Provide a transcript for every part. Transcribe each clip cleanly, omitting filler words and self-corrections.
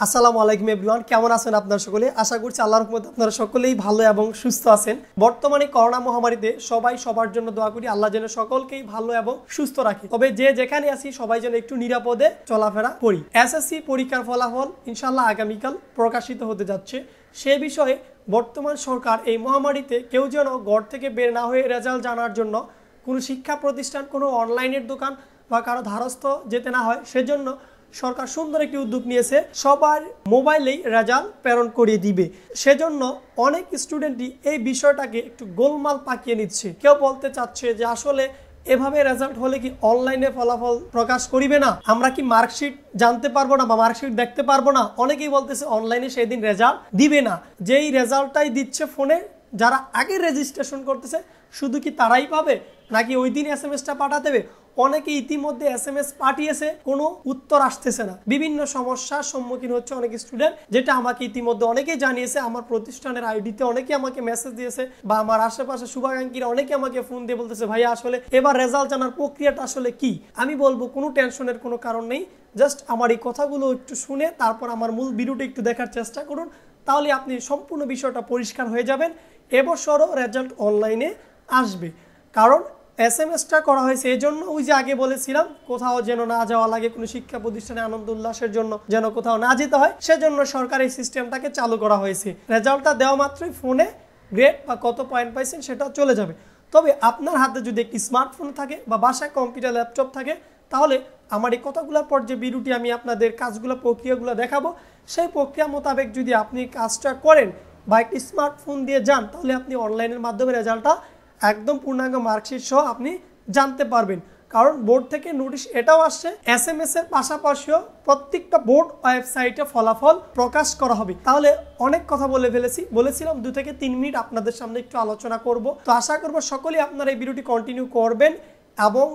আসসালামু আলাইকুম এভরিওয়ান, কেমন আছেন আপনারা সকলে? আশা করছি আল্লাহর রহমতে আপনারা সকলেই ভালো এবং সুস্থ আছেন। বর্তমানে করোনা মহামারীতে সবাই সবার জন্য দোয়া করি আল্লাহ যেন সকলকেই ভালো এবং সুস্থ রাখে। তবে যে যেখানে আছি সবাই যেন একটু নিরাপদে চলাফেরা করি। এসএসসি পরীক্ষার ফলাফল ইনশাআল্লাহ আগামীকাল প্রকাশিত হতে যাচ্ছে। সে বিষয়ে বর্তমান সরকার এই মহামারীতে কেউ যেন ঘর থেকে বের না হয়ে রেজাল্ট জানার জন্য কোনো শিক্ষা প্রতিষ্ঠান, কোনো অনলাইনের দোকান বা কারো ধারস্থ যেতে না হয়, সেজন্য সরকার সুন্দর একটি উদ্যোগ নিয়েছে, সবার মোবাইলেই রেজাল্ট প্রেরণ করিয়ে দিবে। সেজন্য অনেক স্টুডেন্টই এই বিষয়টাকে একটু গোলমাল পাকিয়ে নিচ্ছে। কেউ বলতে চাচ্ছে যে আসলে এভাবে রেজাল্ট হলে কি অনলাইনে ফলাফল প্রকাশ করিবে না, আমরা কি মার্কশিট জানতে পারবো না বা মার্কশিট দেখতে পারবো না? অনেকেই বলতেছে অনলাইনে সেদিন রেজাল্ট দিবে না, যেই রেজাল্টটাই দিচ্ছে ফোনে, যারা আগে রেজিস্ট্রেশন করতেছে শুধু কি তারাই পাবে নাকি ওই দিন এসএমএসটা পাঠাতে হবে? অনেকে ইতিমধ্যে এসএমএস পাঠিয়েছে, কোনো উত্তর আসতেছে না। বিভিন্ন সমস্যার সম্মুখীন হচ্ছে অনেক স্টুডেন্ট, যেটা আমাকে ইতিমধ্যে অনেকেই জানিয়েছে। আমার প্রতিষ্ঠানের আইডিতে অনেকে আমাকে মেসেজ দিয়েছে বা আমার আশেপাশে শুভাকাঙ্ক্ষীরা অনেকে আমাকে ফোন দিয়ে বলতেছে, ভাইয়া আসলে এবার রেজাল্ট জানার প্রক্রিয়াটা আসলে কি? আমি বলবো কোনো টেনশনের কোনো কারণ নেই। জাস্ট আমার এই কথাগুলো একটু শুনে তারপর আমার মূল ভিডিওটা একটু দেখার চেষ্টা করুন, তাহলে আপনি সম্পূর্ণ বিষয়টা পরিষ্কার হয়ে যাবেন। এবছরও রেজাল্ট অনলাইনে আসবে, কারণ এসএমএসটা করা হয়েছে এই জন্য, ওই যে আগে বলেছিলাম কোথাও যেন না যাওয়া লাগে, কোনো শিক্ষা প্রতিষ্ঠানে আনন্দ উল্লাসের জন্য যেন কোথাও না যেতে হয়, সেজন্য সরকার এই সিস্টেমটাকে চালু করা হয়েছে। রেজাল্টটা দেওয়া মাত্রই ফোনে গ্রেড বা কত পয়েন্ট পাইছেন সেটা চলে যাবে। তবে আপনার হাতে যদি একটি স্মার্টফোন থাকে বা বাসায় কম্পিউটার ল্যাপটপ থাকে, তাহলে আমার এই কথাগুলোর পর যে ভিডিওটি আমি আপনাদের কাজগুলো প্রক্রিয়াগুলো দেখাবো, সেই প্রক্রিয়া মোতাবেক যদি আপনি কাজটা করেন বা একটি স্মার্টফোন দিয়ে যান, তাহলে আপনি অনলাইনের মাধ্যমে রেজাল্টটা একদম পূর্ণাঙ্গ মার্কশিট সহ আপনি জানতে পারবেন। কারণ বোর্ড থেকে নোটিশ এটাও আসছে, এসএমএস এর পাশাপাশিও প্রত্যেকটা বোর্ড ওয়েবসাইটে ফলাফল প্রকাশ করা হবে। তাহলে অনেক কথা বলেছিলাম 2 থেকে 3 মিনিট আপনাদের সামনে একটু আলোচনা করব। তো আশা করব সকলেই আপনারা এই ভিডিওটি কন্টিনিউ করবেন এবং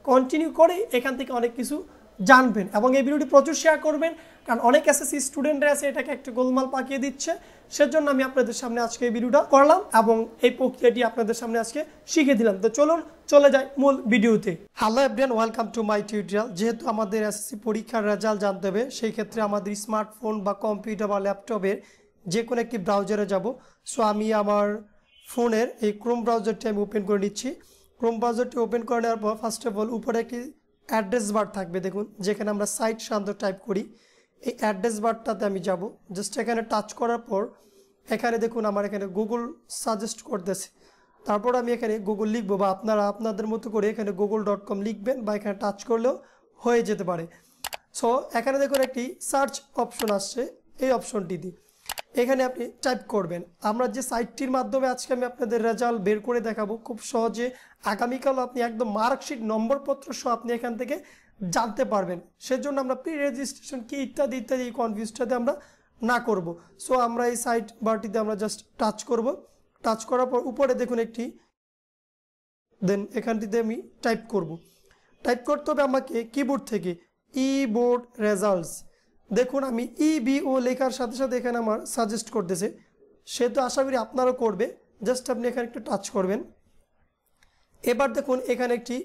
কন্টিনিউ করে এখান থেকে অনেক কিছু জানবেন, এবং এই ভিডিওটি প্রচুর শেয়ার করবেন, কারণ অনেক এসএসসি স্টুডেন্টরা আছে এটাকে একটু গোলমাল পাকিয়ে দিচ্ছে। সেজন্য আমি আপনাদের সামনে আজকে এই ভিডিওটা করলাম এবং এই প্রক্রিয়াটি আপনাদের সামনে আজকে শিখে দিলাম। তো চলুন চলে যাই মূল ভিডিওতে। Hello everyone, welcome to my tutorial. যেহেতু আমাদের এসএসসি পরীক্ষার রেজাল্ট জানতে হবে, সেই ক্ষেত্রে আমাদের স্মার্টফোন বা কম্পিউটার বা ল্যাপটপের যে কোনো একটি ব্রাউজারে যাব। সো আমি আমার ফোনের এই ক্রোম ব্রাউজারটি আমি ওপেন করে নিচ্ছি। ক্রোম ব্রাউজারটি ওপেন করে নেওয়ার পর ফার্স্ট অফ অল উপরে একটি অ্যাড্রেস বার থাকবে, দেখুন যেখানে আমরা সাইট শান্ত টাইপ করি, এই অ্যাড্রেস বারটাতে আমি যাব। জাস্ট এখানে টাচ করার পর এখানে দেখুন আমার এখানে গুগল সাজেস্ট করতেছে। তারপর আমি এখানে গুগল লিখবো, বা আপনারা আপনাদের মতো করে এখানে google.com লিখবেন, বা এখানে টাচ করলেও হয়ে যেতে পারে। সো এখানে দেখুন একটি সার্চ অপশন আসছে, এই অপশনটি দিই এখানে আপনি টাইপ করবেন। আমরা যে সাইটটির মাধ্যমে আজকে আমি আপনাদের রেজাল্ট বের করে দেখাবো, খুব সহজে আগামীকাল আপনি একদম মার্কশিট নম্বরপত্র সহ আপনি এখান থেকে জানতে পারবেন। সেজন্য আমরা প্রি রেজিস্ট্রেশন কি ইত্যাদি ইত্যাদি এই কনফিউজটাতে আমরা না করব। সো আমরা এই সাইট বারটিতে আমরা জাস্ট টাচ করব। টাচ করার পর উপরে দেখুন একটি, দেন এখানটিতে আমি টাইপ করব। টাইপ করতে হবে আমাকে কিবোর্ড থেকে ই বোর্ড রেজাল্টস। দেখুন আমি ইবিও লেখার সাথে সাথে এখানে আমার সাজেস্ট করতেছে, সে তো আশা করি আপনারও করবে। জাস্ট আপনি এখানে একটু টাচ করবেন। এবার দেখুন এখানে একটি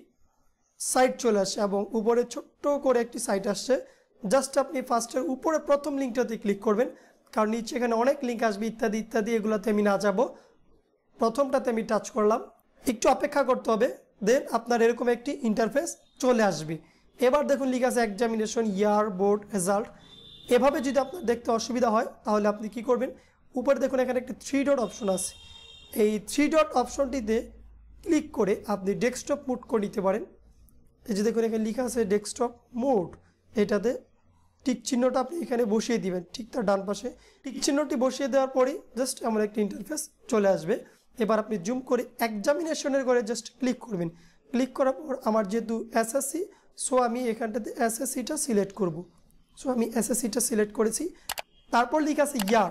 সাইট চলে আসছে এবং উপরে ছোট্ট করে একটি সাইট আসছে। জাস্ট আপনি ফার্স্টের উপরে প্রথম লিঙ্কটাতে ক্লিক করবেন, কারণ নিচে এখানে অনেক লিঙ্ক আসবে ইত্যাদি ইত্যাদি, এগুলোতে আমি না যাব। প্রথমটাতে আমি টাচ করলাম, একটু অপেক্ষা করতে হবে, দেন আপনার এরকম একটি ইন্টারফেস চলে আসবে। এবার দেখুন লিখা আছে এক্সামিনেশন ইয়ার বোর্ড রেজাল্ট। এভাবে যদি আপনার দেখতে অসুবিধা হয় তাহলে আপনি কি করবেন, উপরে দেখুন এখানে একটি 3 ডট অপশন আছে, এই 3 ডট অপশনটিতে ক্লিক করে আপনি ডেস্কটপ মোড করে নিতে পারেন। এই যে দেখুন এখানে লেখা আছে ডেস্কটপ মোড, এটাতে টিক চিহ্নটা আপনি এখানে বসিয়ে দিবেন, ঠিক তার ডান পাশে টিক চিহ্নটি বসিয়ে দেওয়ার পরেই জাস্ট আমার একটা ইন্টারফেস চলে আসবে। এবার আপনি জুম করে এক্সামিনেশনের ঘরে জাস্ট ক্লিক করবেন। ক্লিক করার পর আমার যেহেতু এসএসসি, সো আমি এখানটাতে এসএসসিটা সিলেক্ট করব। সো আমি এসএসসিটা সিলেক্ট করেছি। তারপর লেখা আছে ইয়ার,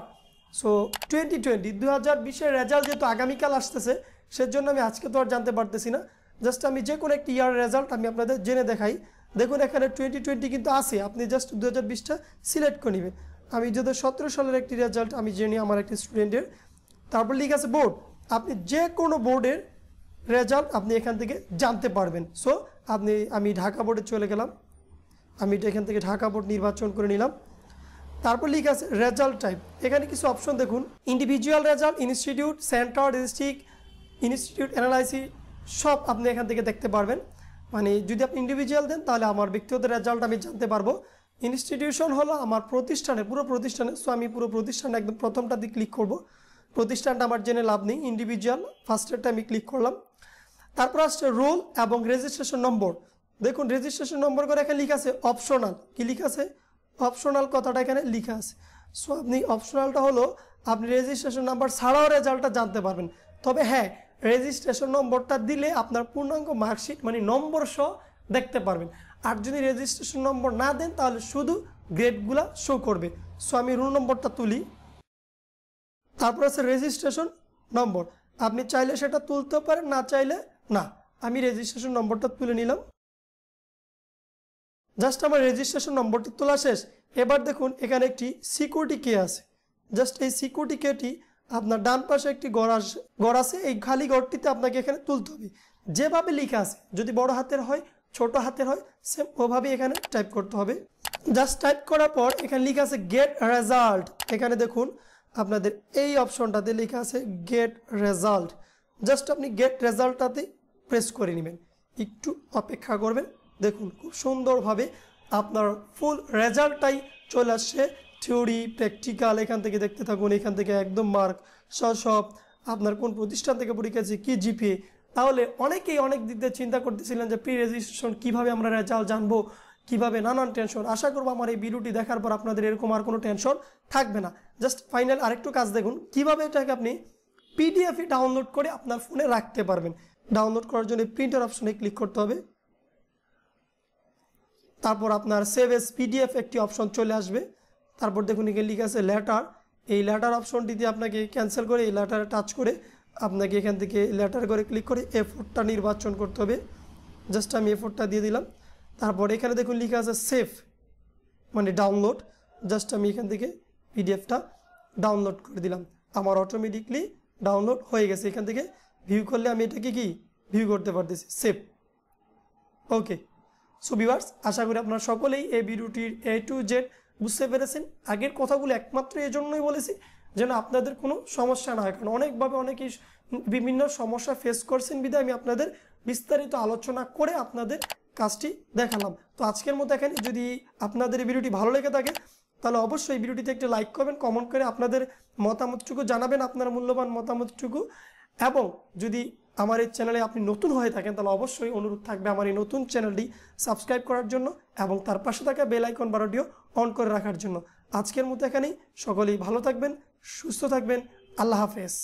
সো 2020 রেজাল্ট যেহেতু আগামীকাল আসতেছে, সেজন্য আমি আজকে তো আর জানতে পারতেছি না। জাস্ট আমি যে কোনো একটি ইয়ার রেজাল্ট আমি আপনাদের জেনে দেখাই। দেখুন এখানে 2020 কিন্তু আছে, আপনি জাস্ট 2020টা সিলেক্ট করে নেবেন। আমি 2017 সালের একটি রেজাল্ট আমি জেনে আমার একটি স্টুডেন্টের। তারপর লিখে আছে বোর্ড, আপনি যে কোনো বোর্ডের রেজাল্ট আপনি এখান থেকে জানতে পারবেন। সো আমি ঢাকা বোর্ডে চলে গেলাম, আমি এখান থেকে ঢাকা বোর্ড নির্বাচন করে নিলাম। তারপর লেখা আছে রেজাল্ট টাইপ। এখানে কিছু অপশন দেখুন, individual result, institute, centre, district, institute analysis, সব আপনি এখান থেকে দেখতে পারবেন। মানে যদি আপনি ইন্ডিভিজুয়াল দেন তাহলে আমার ব্যক্তিগত রেজাল্ট আমি জানতে পারবো। ইনস্টিটিউশন হলো আমার প্রতিষ্ঠানের, পুরো প্রতিষ্ঠানের, সো আমি পুরো প্রতিষ্ঠানে একদম প্রথমটা দিয়ে ক্লিক করব। প্রতিষ্ঠানটা আমার জেনে লাভ নেই, ইন্ডিভিজুয়াল ফার্স্টেরটা আমি ক্লিক করলাম। তারপর আসছে রোল এবং রেজিস্ট্রেশন নম্বর। দেখুন রেজিস্ট্রেশন নম্বর করে এখানে লেখা আছে অপশনাল। কি লেখা আছে? অপশনাল কথাটা এখানে লেখা আছে। সো আপনি অপশনালটা হলো আপনি রেজিস্ট্রেশন নাম্বার ছাড়াও রেজাল্টটা জানতে পারবেন। তবে হ্যাঁ, রেজিস্ট্রেশন নম্বরটা দিলে আপনার পূর্ণাঙ্গ মার্কশিট মানে নম্বর সহ দেখতে পারবেন। আর যদি রেজিস্ট্রেশন নম্বর না দেন তাহলে শুধু গ্রেডগুলা শো করবে। সো আমি রোল নম্বরটা তুলি। তারপর আছে রেজিস্ট্রেশন নম্বর, আপনি চাইলে সেটা তুলতে পারেন, না চাইলে না। আমি রেজিস্ট্রেশন নম্বরটা তুলে নিলাম। জাস্ট আমার রেজিস্ট্রেশন নম্বরটি তোলা শেষ। এবার দেখুন এখানে একটি সিকিউরিটি কে আছে। জাস্ট এই সিকিউরিটি কেটি আপনার ডান পাশে একটি ঘর আছে, এই খালি ঘরটিতে আপনাকে এখানে তুলতে হবে। যেভাবে লেখা আছে, যদি বড় হাতের হয় ছোট হাতের হয় সেম ওভাবে এখানে টাইপ করতে হবে। জাস্ট টাইপ করার পর এখানে লেখা আছে গেট রেজাল্ট। এখানে দেখুন আপনাদের এই অপশনটাতে লেখা আছে গেট রেজাল্ট। জাস্ট আপনি গেট রেজাল্টটাতে প্রেস করে নেবেন, একটু অপেক্ষা করবেন। দেখুন খুব সুন্দরভাবে আপনার ফুল রেজাল্টটাই চলে আসছে। থিওরি, প্র্যাকটিক্যাল এখান থেকে দেখতে থাকুন। এখান থেকে একদম মার্ক সব আপনার কোন প্রতিষ্ঠান থেকে পরীক্ষা আছে, কি জিপিএ। তাহলে অনেকেই অনেক দিক দিয়ে চিন্তা করতেছিলেন যে প্রি রেজিস্ট্রেশন কীভাবে আমরা রেজাল্ট জানবো, কীভাবে, নানান টেনশন। আশা করবো আমার এই ভিডিওটি দেখার পর আপনাদের এরকম আর কোনো টেনশন থাকবে না। জাস্ট ফাইনাল আরেকটু কাজ দেখুন, কীভাবে এটাকে আপনি পিডিএফে ডাউনলোড করে আপনার ফোনে রাখতে পারবেন। ডাউনলোড করার জন্য প্রিন্টার অপশনে ক্লিক করতে হবে। তারপর আপনার সেভ এস পিডিএফ একটি অপশন চলে আসবে। তারপর দেখুন এখানে লেখা আছে লেটার। এই লেটার অপশনটিতে আপনাকে ক্যান্সেল করে এই লেটারে টাচ করে আপনাকে এখান থেকে লেটার করে ক্লিক করে A4টা নির্বাচন করতে হবে। জাস্ট আমি A4টা দিয়ে দিলাম। তারপর এখানে দেখুন লেখা আছে সেভ মানে ডাউনলোড। জাস্ট আমি এখান থেকে পিডিএফটা ডাউনলোড করে দিলাম। আমার অটোমেটিকলি ডাউনলোড হয়ে গেছে। এখান থেকে ভিউ করলে আমি এটাকে কি ভিউ করতে পারতেছি, সেভ। ওকে, সো ভিউয়ার্স, আশা করি আপনারা সকলেই এই ভিডিওটির A to Z বুঝতে পেরেছেন। আগের কথাগুলো একমাত্র এই জন্যই বলেছি যেন আপনাদের কোনো সমস্যা না হয়, কারণ অনেকভাবে অনেকেই বিভিন্ন সমস্যা ফেস করছেন বিধায় আমি আপনাদের বিস্তারিত আলোচনা করে আপনাদের কাজটি দেখালাম। তো আজকের মতো এখানে যদি আপনাদের এই ভিডিওটি ভালো লেগে থাকে তাহলে অবশ্যই ভিডিওটিতে একটা লাইক করবেন, কমেন্ট করে আপনাদের মতামতটুকু জানাবেন, আপনার মূল্যবান মতামতটুকু। এবং যদি আমার এই চ্যানেলে আপনি নতুন হয়ে থাকেন তাহলে অবশ্যই অনুরোধ থাকবে আমার এই নতুন চ্যানেলটি সাবস্ক্রাইব করার জন্য এবং তার পাশে থাকা বেল আইকন বাটনটিও অন করে রাখার জন্য। আজকের মতো এখানেই, সকলেই ভালো থাকবেন, সুস্থ থাকবেন। আল্লাহ হাফেজ।